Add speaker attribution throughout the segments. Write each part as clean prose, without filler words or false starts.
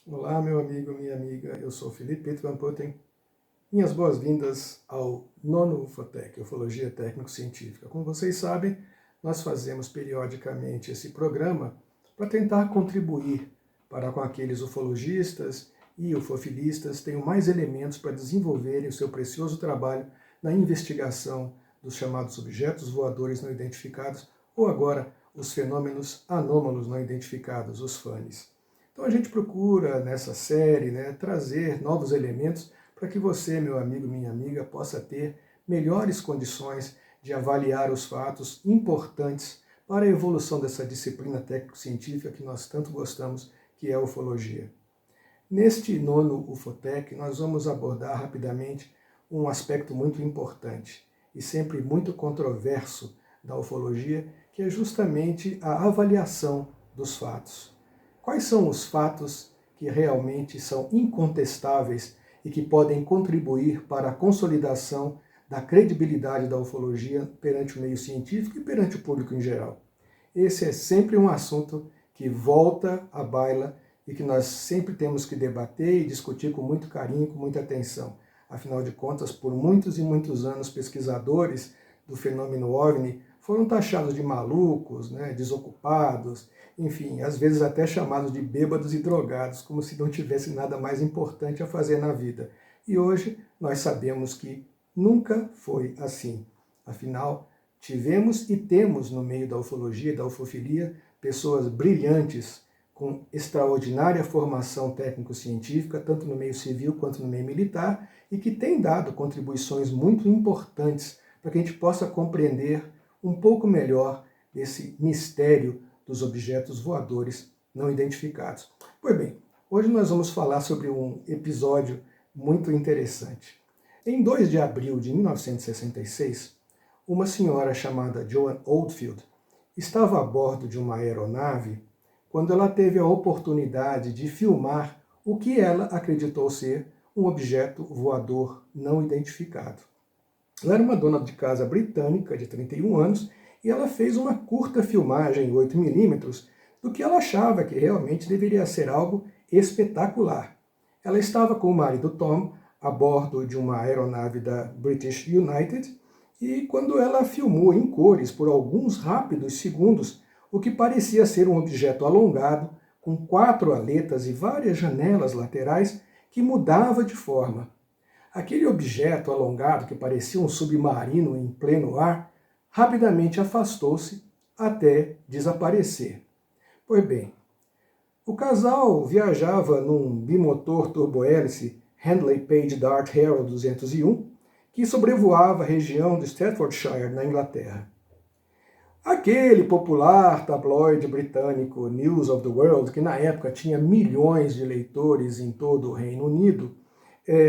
Speaker 1: Olá, meu amigo, minha amiga, eu sou Felipe Peter Van Putten. Minhas boas-vindas ao nono UFOTEC, Ufologia Técnico-Científica. Como vocês sabem, nós fazemos periodicamente esse programa para tentar contribuir para com aqueles ufologistas e ufofilistas tenham mais elementos para desenvolverem o seu precioso trabalho na investigação dos chamados objetos voadores não identificados ou agora os fenômenos anômalos não identificados, os FANIs. Então a gente procura nessa série trazer novos elementos para que você, meu amigo, minha amiga, possa ter melhores condições de avaliar os fatos importantes para a evolução dessa disciplina técnico-científica que nós tanto gostamos, que é a ufologia. Neste nono UFOTEC, nós vamos abordar rapidamente um aspecto muito importante e sempre muito controverso da ufologia, que é justamente a avaliação dos fatos. Quais são os fatos que realmente são incontestáveis e que podem contribuir para a consolidação da credibilidade da ufologia perante o meio científico e perante o público em geral? Esse é sempre um assunto que volta à baila e que nós sempre temos que debater e discutir com muito carinho, com muita atenção. Afinal de contas, por muitos e muitos anos, pesquisadores do fenômeno OVNI foram taxados de malucos, desocupados, enfim, às vezes até chamados de bêbados e drogados, como se não tivesse nada mais importante a fazer na vida. E hoje nós sabemos que nunca foi assim. Afinal, tivemos e temos no meio da ufologia e da ufofilia pessoas brilhantes, com extraordinária formação técnico-científica, tanto no meio civil quanto no meio militar, e que têm dado contribuições muito importantes para que a gente possa compreender um pouco melhor desse mistério dos objetos voadores não identificados. Pois bem, hoje nós vamos falar sobre um episódio muito interessante. Em 2 de abril de 1966, uma senhora chamada Joan Oldfield estava a bordo de uma aeronave quando ela teve a oportunidade de filmar o que ela acreditou ser um objeto voador não identificado. Ela era uma dona de casa britânica de 31 anos e ela fez uma curta filmagem em 8mm do que ela achava que realmente deveria ser algo espetacular. Ela estava com o marido Tom a bordo de uma aeronave da British United e quando ela filmou em cores por alguns rápidos segundos o que parecia ser um objeto alongado com 4 aletas e várias janelas laterais que mudava de forma. Aquele objeto alongado que parecia um submarino em pleno ar rapidamente afastou-se até desaparecer. Pois bem, o casal viajava num bimotor turbohélice Handley Page Dart Herald 201 que sobrevoava a região de Staffordshire, na Inglaterra. Aquele popular tabloide britânico News of the World, que na época tinha milhões de leitores em todo o Reino Unido,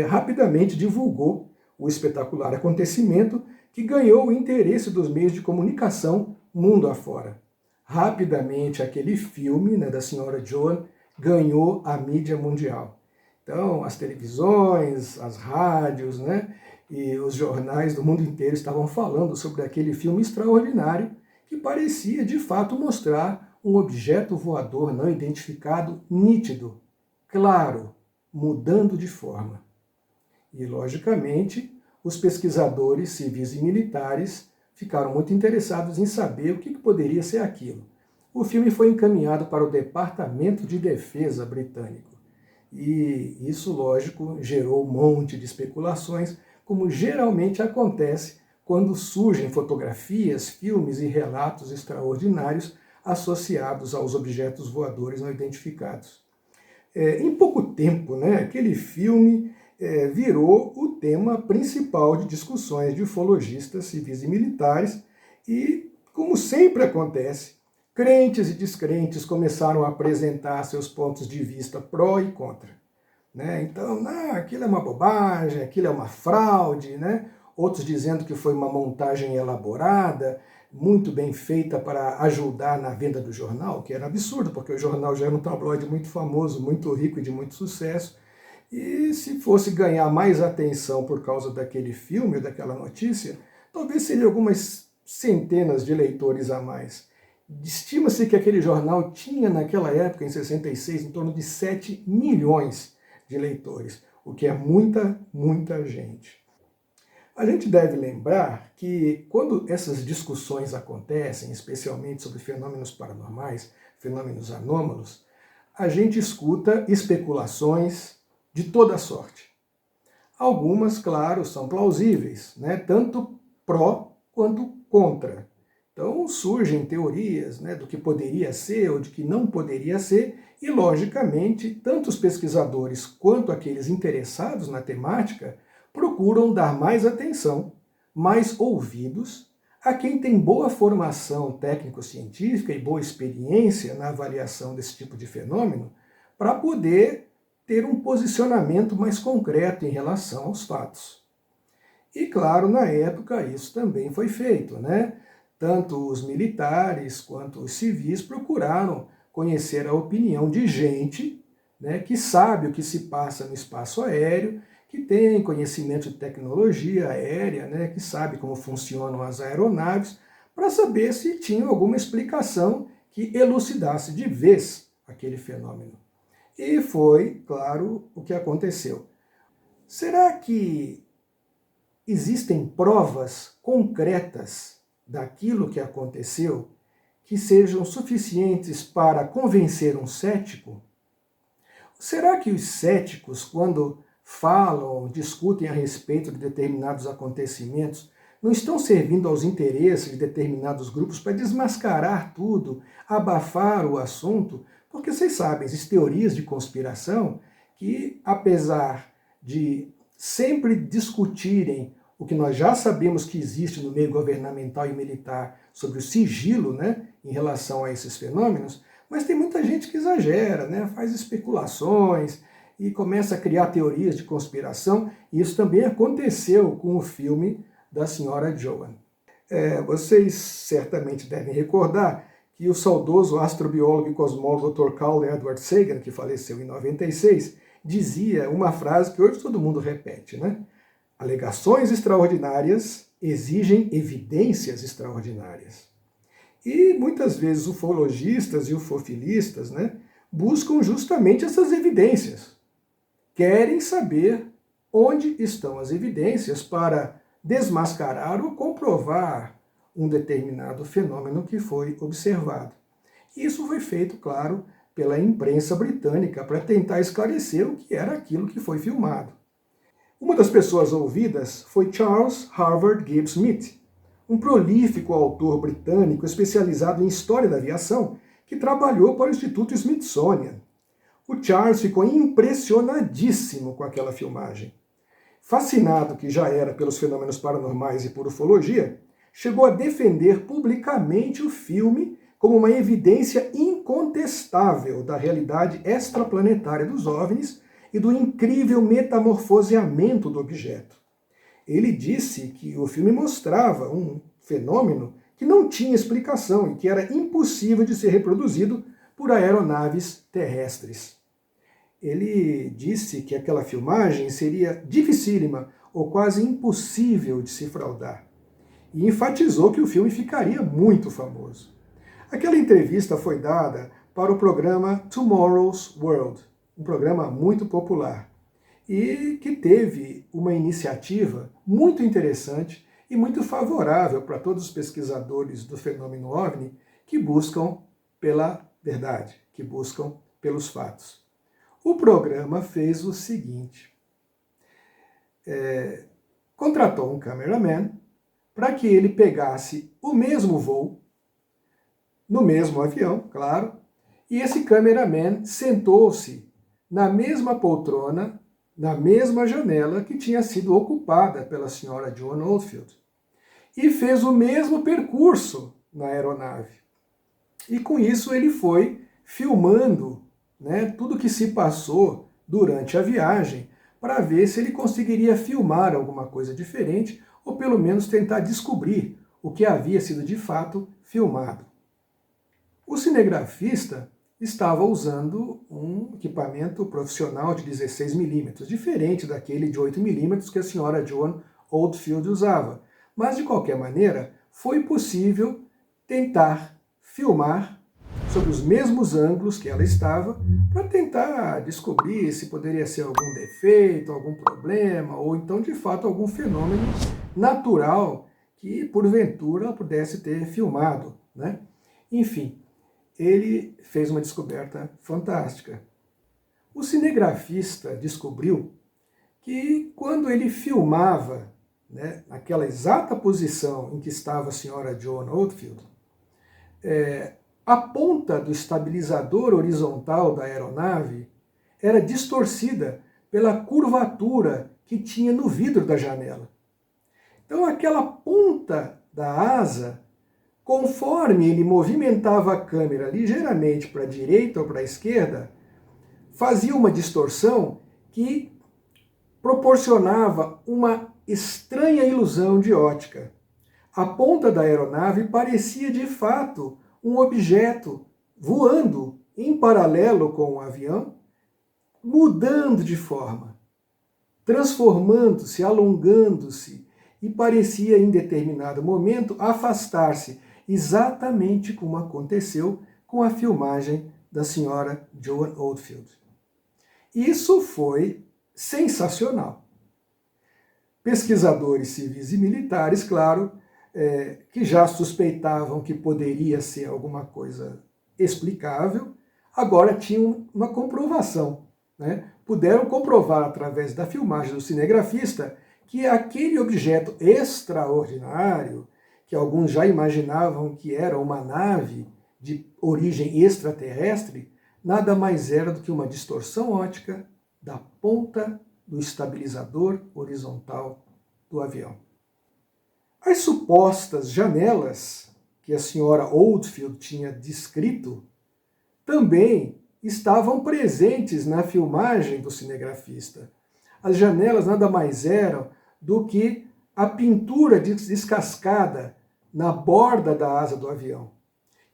Speaker 1: rapidamente divulgou o espetacular acontecimento que ganhou o interesse dos meios de comunicação mundo afora. Rapidamente aquele filme da senhora Joan ganhou a mídia mundial. Então as televisões, as rádios e os jornais do mundo inteiro estavam falando sobre aquele filme extraordinário que parecia de fato mostrar um objeto voador não identificado nítido, claro, mudando de forma. E, logicamente, os pesquisadores civis e militares ficaram muito interessados em saber o que poderia ser aquilo. O filme foi encaminhado para o Departamento de Defesa britânico. E isso, lógico, gerou um monte de especulações, como geralmente acontece quando surgem fotografias, filmes e relatos extraordinários associados aos objetos voadores não identificados. Em pouco tempo, aquele filme virou o tema principal de discussões de ufologistas civis e militares e, como sempre acontece, crentes e descrentes começaram a apresentar seus pontos de vista pró e contra. Então, aquilo é uma bobagem, aquilo é uma fraude, outros dizendo que foi uma montagem elaborada, muito bem feita para ajudar na venda do jornal, que era absurdo, porque o jornal já era um tabloide muito famoso, muito rico e de muito sucesso, e se fosse ganhar mais atenção por causa daquele filme, daquela notícia, talvez seria algumas centenas de leitores a mais. Estima-se que aquele jornal tinha, naquela época, em 66, em torno de 7 milhões de leitores, o que é muita, muita gente. A gente deve lembrar que quando essas discussões acontecem, especialmente sobre fenômenos paranormais, fenômenos anômalos, a gente escuta especulações de toda sorte. Algumas, claro, são plausíveis, né? Tanto pró quanto contra. Então surgem teorias, né, do que poderia ser ou de que não poderia ser, e logicamente, tanto os pesquisadores quanto aqueles interessados na temática procuram dar mais atenção, mais ouvidos a quem tem boa formação técnico-científica e boa experiência na avaliação desse tipo de fenômeno, para poder ter um posicionamento mais concreto em relação aos fatos. E claro, na época isso também foi feito, né? Tanto os militares quanto os civis procuraram conhecer a opinião de gente, né, que sabe o que se passa no espaço aéreo, que tem conhecimento de tecnologia aérea, né, que sabe como funcionam as aeronaves, para saber se tinha alguma explicação que elucidasse de vez aquele fenômeno. E foi, claro, o que aconteceu. Será que existem provas concretas daquilo que aconteceu que sejam suficientes para convencer um cético? Será que os céticos, quando falam, discutem a respeito de determinados acontecimentos, não estão servindo aos interesses de determinados grupos para desmascarar tudo, abafar o assunto? Porque vocês sabem, existem teorias de conspiração que, apesar de sempre discutirem o que nós já sabemos que existe no meio governamental e militar sobre o sigilo, né, em relação a esses fenômenos, mas tem muita gente que exagera, né, faz especulações e começa a criar teorias de conspiração, e isso também aconteceu com o filme da Senhora Joan. Vocês certamente devem recordar que o saudoso astrobiólogo e cosmólogo Dr. Carl Edward Sagan, que faleceu em 96, dizia uma frase que hoje todo mundo repete, né? Alegações extraordinárias exigem evidências extraordinárias. E muitas vezes ufologistas e ufofilistas, né, buscam justamente essas evidências. Querem saber onde estão as evidências para desmascarar ou comprovar um determinado fenômeno que foi observado. Isso foi feito, claro, pela imprensa britânica para tentar esclarecer o que era aquilo que foi filmado. Uma das pessoas ouvidas foi Charles Harvard Gibbs Smith, um prolífico autor britânico especializado em história da aviação, que trabalhou para o Instituto Smithsonian. O Charles ficou impressionadíssimo com aquela filmagem. Fascinado que já era pelos fenômenos paranormais e por ufologia, chegou a defender publicamente o filme como uma evidência incontestável da realidade extraplanetária dos OVNIs e do incrível metamorfoseamento do objeto. Ele disse que o filme mostrava um fenômeno que não tinha explicação e que era impossível de ser reproduzido por aeronaves terrestres. Ele disse que aquela filmagem seria dificílima ou quase impossível de se fraudar, e enfatizou que o filme ficaria muito famoso. Aquela entrevista foi dada para o programa Tomorrow's World, um programa muito popular, e que teve uma iniciativa muito interessante e muito favorável para todos os pesquisadores do fenômeno OVNI que buscam pela verdade, que buscam pelos fatos. O programa fez o seguinte: contratou um cameraman para que ele pegasse o mesmo voo, no mesmo avião, claro, e esse cameraman sentou-se na mesma poltrona, na mesma janela que tinha sido ocupada pela senhora Joan Oldfield, e fez o mesmo percurso na aeronave. E com isso ele foi filmando, né, tudo que se passou durante a viagem, para ver se ele conseguiria filmar alguma coisa diferente, ou pelo menos tentar descobrir o que havia sido de fato filmado. O cinegrafista estava usando um equipamento profissional de 16mm, diferente daquele de 8mm que a senhora Joan Oldfield usava. Mas, de qualquer maneira, foi possível tentar filmar sob os mesmos ângulos que ela estava, para tentar descobrir se poderia ser algum defeito, algum problema, ou então, de fato, algum fenômeno natural que, porventura, ela pudesse ter filmado, né? Enfim, ele fez uma descoberta fantástica. O cinegrafista descobriu que quando ele filmava, né, naquela exata posição em que estava a senhora Joan Oldfield, a ponta do estabilizador horizontal da aeronave era distorcida pela curvatura que tinha no vidro da janela. Então aquela ponta da asa, conforme ele movimentava a câmera ligeiramente para a direita ou para a esquerda, fazia uma distorção que proporcionava uma estranha ilusão de ótica. A ponta da aeronave parecia de fato um objeto voando em paralelo com o avião, mudando de forma, transformando-se, alongando-se, e parecia em determinado momento afastar-se, exatamente como aconteceu com a filmagem da senhora Joan Oldfield. Isso foi sensacional. Pesquisadores civis e militares, claro, que já suspeitavam que poderia ser alguma coisa explicável, agora tinham uma comprovação, né? Puderam comprovar através da filmagem do cinegrafista que aquele objeto extraordinário, que alguns já imaginavam que era uma nave de origem extraterrestre, nada mais era do que uma distorsão óptica da ponta do estabilizador horizontal do avião. As supostas janelas que a senhora Oldfield tinha descrito também estavam presentes na filmagem do cinegrafista. As janelas nada mais eram do que a pintura descascada na borda da asa do avião,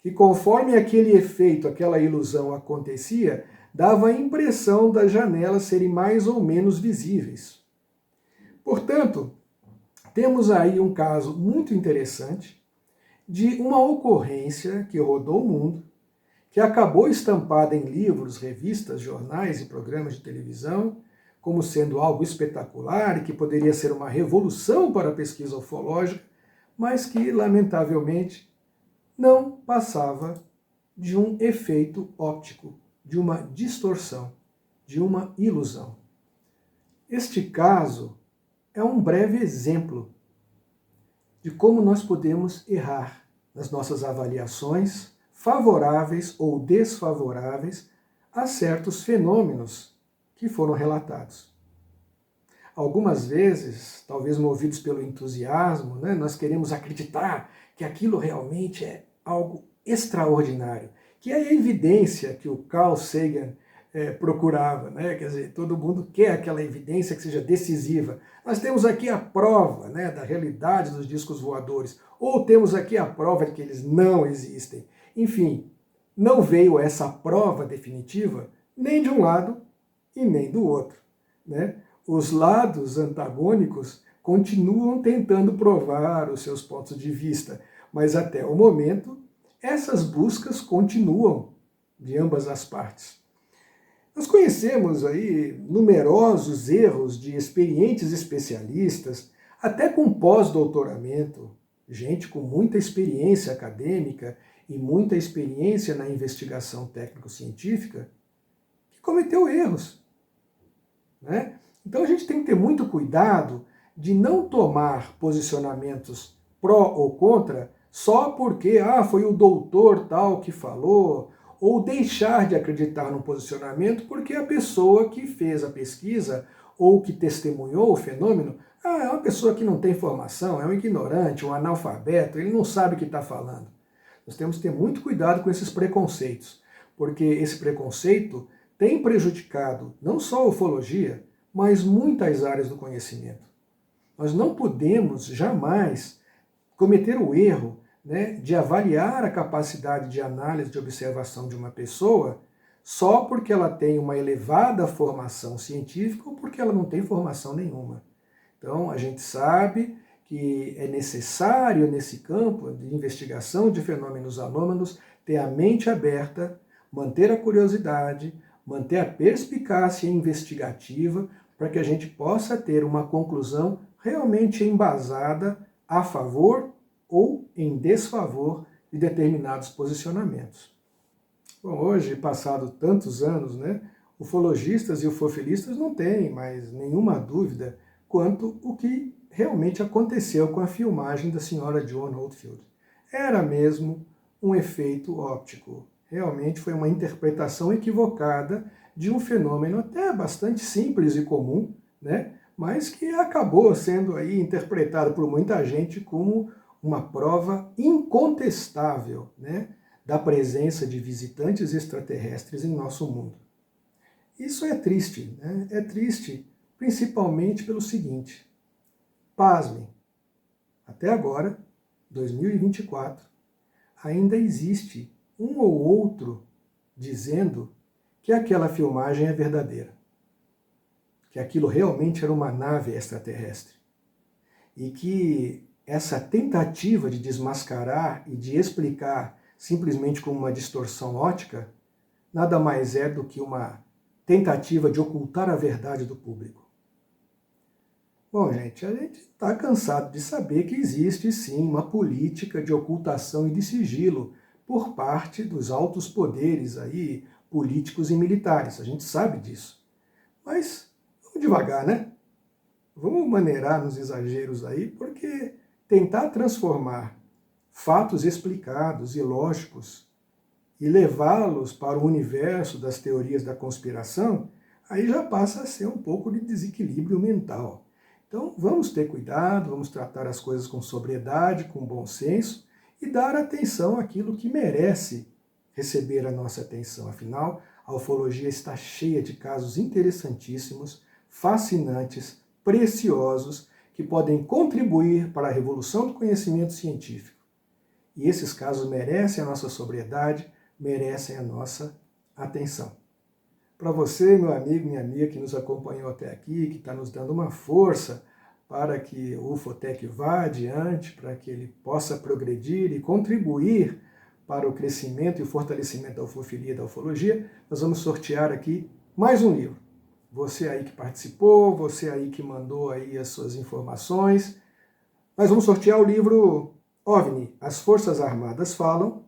Speaker 1: que conforme aquele efeito, aquela ilusão acontecia, dava a impressão das janelas serem mais ou menos visíveis. Portanto, temos aí um caso muito interessante de uma ocorrência que rodou o mundo, que acabou estampada em livros, revistas, jornais e programas de televisão, como sendo algo espetacular e que poderia ser uma revolução para a pesquisa ufológica, mas que, lamentavelmente, não passava de um efeito óptico, de uma distorção, de uma ilusão. Este caso é um breve exemplo de como nós podemos errar nas nossas avaliações, favoráveis ou desfavoráveis, a certos fenômenos que foram relatados. Algumas vezes, talvez movidos pelo entusiasmo, né, nós queremos acreditar que aquilo realmente é algo extraordinário, que é a evidência que o Carl Sagan procurava, né? Quer dizer, todo mundo quer aquela evidência que seja decisiva. Nós temos aqui a prova, né, da realidade dos discos voadores, ou temos aqui a prova de que eles não existem. Enfim, não veio essa prova definitiva nem de um lado e nem do outro, né? Os lados antagônicos continuam tentando provar os seus pontos de vista, mas até o momento essas buscas continuam de ambas as partes. Nós conhecemos aí numerosos erros de experientes especialistas, até com pós-doutoramento, gente com muita experiência acadêmica e muita experiência na investigação técnico-científica, que cometeu erros, né? Então a gente tem que ter muito cuidado de não tomar posicionamentos pró ou contra só porque foi o doutor tal que falou, ou deixar de acreditar no posicionamento porque a pessoa que fez a pesquisa ou que testemunhou o fenômeno é uma pessoa que não tem formação, é um ignorante, um analfabeto, ele não sabe o que está falando. Nós temos que ter muito cuidado com esses preconceitos, porque esse preconceito tem prejudicado não só a ufologia, mas muitas áreas do conhecimento. Nós não podemos jamais cometer o erro, né, de avaliar a capacidade de análise, de observação de uma pessoa só porque ela tem uma elevada formação científica ou porque ela não tem formação nenhuma. Então, a gente sabe que é necessário, nesse campo de investigação de fenômenos anômalos, ter a mente aberta, manter a curiosidade, manter a perspicácia investigativa, para que a gente possa ter uma conclusão realmente embasada a favor ou em desfavor de determinados posicionamentos. Bom, hoje, passado tantos anos, né, ufologistas e ufofilistas não têm mais nenhuma dúvida quanto o que realmente aconteceu com a filmagem da senhora Joan Oldfield. Era mesmo um efeito óptico. Realmente foi uma interpretação equivocada de um fenômeno até bastante simples e comum, né? Mas que acabou sendo aí interpretado por muita gente como uma prova incontestável, né, da presença de visitantes extraterrestres em nosso mundo. Isso é triste, né? É triste principalmente pelo seguinte: pasmem, até agora, 2024, ainda existe um ou outro dizendo que aquela filmagem é verdadeira, que aquilo realmente era uma nave extraterrestre, e que essa tentativa de desmascarar e de explicar simplesmente como uma distorção óptica nada mais é do que uma tentativa de ocultar a verdade do público. Bom, gente, a gente está cansado de saber que existe sim uma política de ocultação e de sigilo por parte dos altos poderes aí, políticos e militares. A gente sabe disso. Mas vamos devagar, né? Vamos maneirar nos exageros aí, porque tentar transformar fatos explicados e lógicos e levá-los para o universo das teorias da conspiração, aí já passa a ser um pouco de desequilíbrio mental. Então vamos ter cuidado, vamos tratar as coisas com sobriedade, com bom senso e dar atenção àquilo que merece receber a nossa atenção. Afinal, a ufologia está cheia de casos interessantíssimos, fascinantes, preciosos, que podem contribuir para a revolução do conhecimento científico. E esses casos merecem a nossa sobriedade, merecem a nossa atenção. Para você, meu amigo, minha amiga, que nos acompanhou até aqui, que está nos dando uma força para que o Ufotec vá adiante, para que ele possa progredir e contribuir para o crescimento e o fortalecimento da ufofilia e da ufologia, nós vamos sortear aqui mais um livro. Você aí que participou, você aí que mandou aí as suas informações, nós vamos sortear o livro OVNI, As Forças Armadas Falam,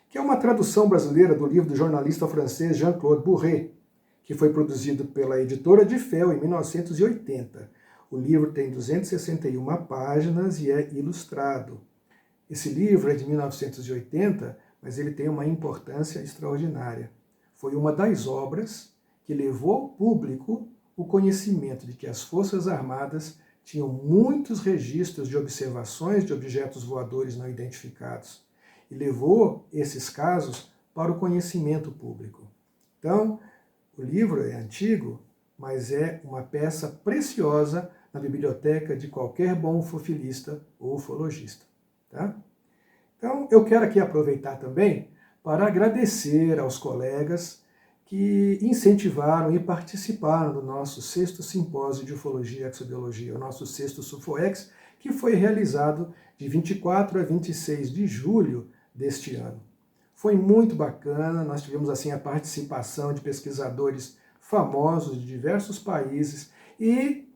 Speaker 1: que é uma tradução brasileira do livro do jornalista francês Jean-Claude Bourret, que foi produzido pela editora de Fel em 1980. O livro tem 261 páginas e é ilustrado. Esse livro é de 1980, mas ele tem uma importância extraordinária. Foi uma das obras que levou ao público o conhecimento de que as Forças Armadas tinham muitos registros de observações de objetos voadores não identificados e levou esses casos para o conhecimento público. Então, o livro é antigo, mas é uma peça preciosa na biblioteca de qualquer bom ufofilista ou ufologista. Tá? Então, eu quero aqui aproveitar também para agradecer aos colegas que incentivaram e participaram do nosso 6º Simpósio de Ufologia e Exobiologia, o nosso 6º SUFOEX, que foi realizado de 24 a 26 de julho deste ano. Foi muito bacana, nós tivemos assim a participação de pesquisadores famosos de diversos países e,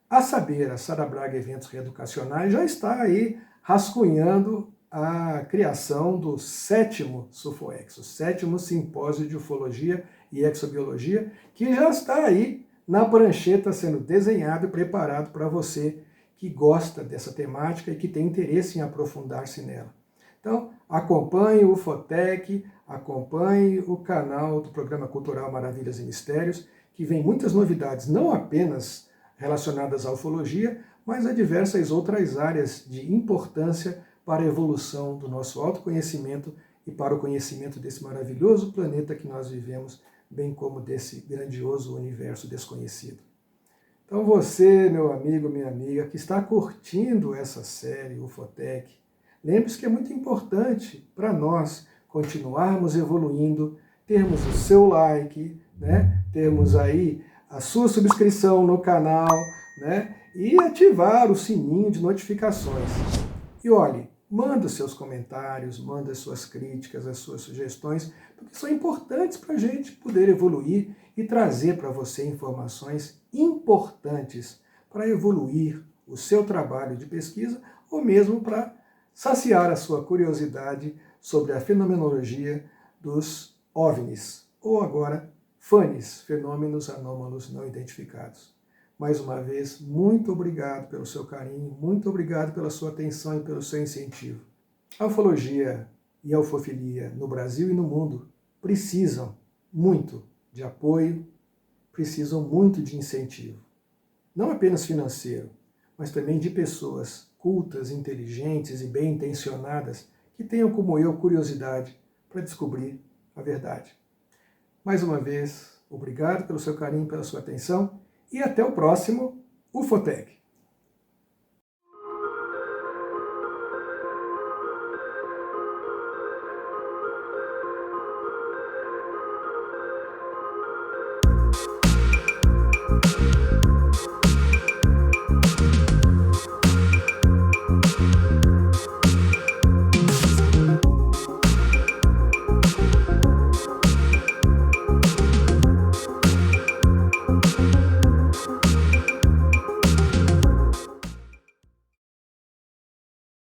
Speaker 1: a saber, a Sara Braga Eventos Reeducacionais já está aí rascunhando a criação do 7º SUFOEX, o 7º Simpósio de Ufologia e Exobiologia, que já está aí na prancheta sendo desenhado e preparado para você que gosta dessa temática e que tem interesse em aprofundar-se nela. Então, acompanhe o Ufotec, acompanhe o canal do Programa Cultural Maravilhas e Mistérios, que vem muitas novidades, não apenas relacionadas à ufologia, mas a diversas outras áreas de importância para a evolução do nosso autoconhecimento e para o conhecimento desse maravilhoso planeta que nós vivemos, bem como desse grandioso universo desconhecido. Então você, meu amigo, minha amiga, que está curtindo essa série Ufotec, lembre-se que é muito importante para nós continuarmos evoluindo, termos o seu like, né? Termos aí a sua subscrição no canal, né? E ativar o sininho de notificações. E olhe, manda os seus comentários, manda as suas críticas, as suas sugestões, porque são importantes para a gente poder evoluir e trazer para você informações importantes para evoluir o seu trabalho de pesquisa ou mesmo para saciar a sua curiosidade sobre a fenomenologia dos OVNIs, ou agora FANIs, fenômenos anômalos não identificados. Mais uma vez, muito obrigado pelo seu carinho, muito obrigado pela sua atenção e pelo seu incentivo. A ufologia e a ufofilia no Brasil e no mundo precisam muito de apoio, precisam muito de incentivo. Não apenas financeiro, mas também de pessoas cultas, inteligentes e bem intencionadas que tenham, como eu, curiosidade para descobrir a verdade. Mais uma vez, obrigado pelo seu carinho, pela sua atenção e até o próximo UFOTEC.